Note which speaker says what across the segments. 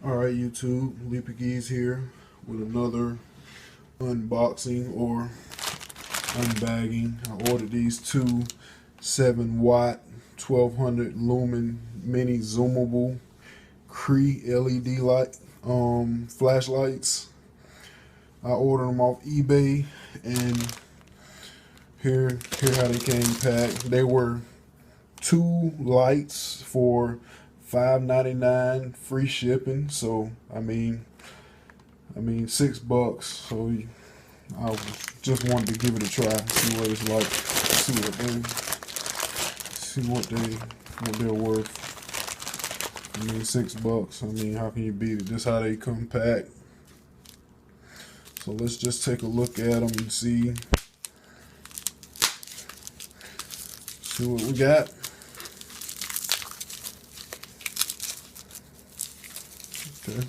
Speaker 1: Alright YouTube, Leapygeez here with another unboxing or unbagging. I ordered these two 7-watt 1200 lumen mini zoomable Cree LED light flashlights. I ordered them off eBay, and here how they came packed. They were two lights for $5.99 free shipping. So I mean $6. So I just wanted to give it a try, see what it's like, see what they're worth. I mean, $6. I mean, how can you beat it? Just how they come packed. So let's just take a look at them and see what we got. Okay,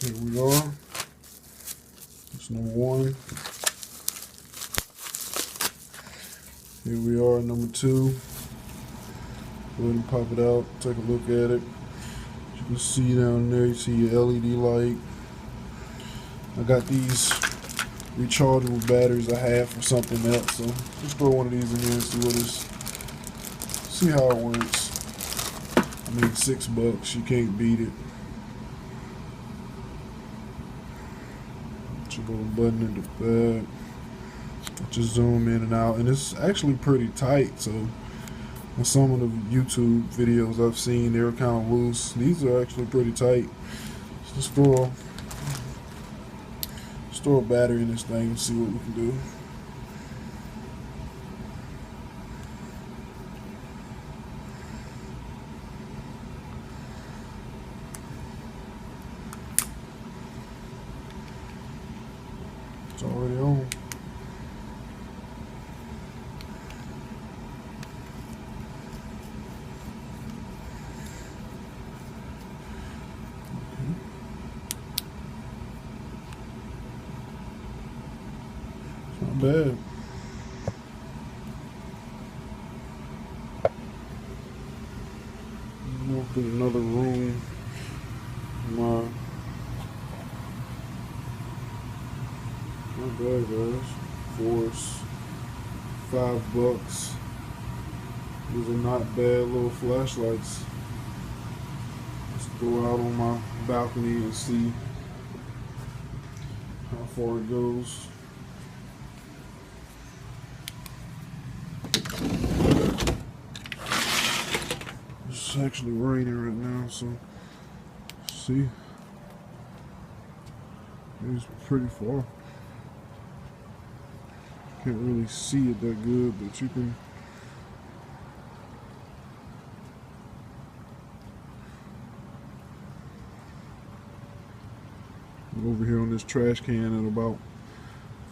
Speaker 1: here we are. That's number one. Here we are, number two. Go ahead and pop it out, take a look at it. As you can see down there, you see your LED light. I got these rechargeable batteries I have for something else, so just throw one of these in here and see how it works. I mean, $6, you can't beat it. Put your little button in the back. Just zoom in and out, and it's actually pretty tight. So in some of the YouTube videos I've seen, they were kind of loose. These are actually pretty tight. So just throw a battery in this thing and see what we can do. It's already on. Not bad. I'm gonna put another room. Not bad, guys. For $5. These are not bad little flashlights. Let's go out on my balcony and see how far it goes. It's actually raining right now, so see, it's pretty far. Can't really see it that good, but you can. I'm over here on this trash can at about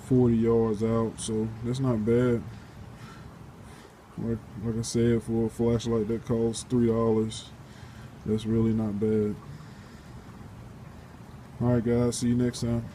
Speaker 1: 40 yards out, so that's not bad. Like I said, for a flashlight that costs $3, that's really not bad. Alright guys, see you next time.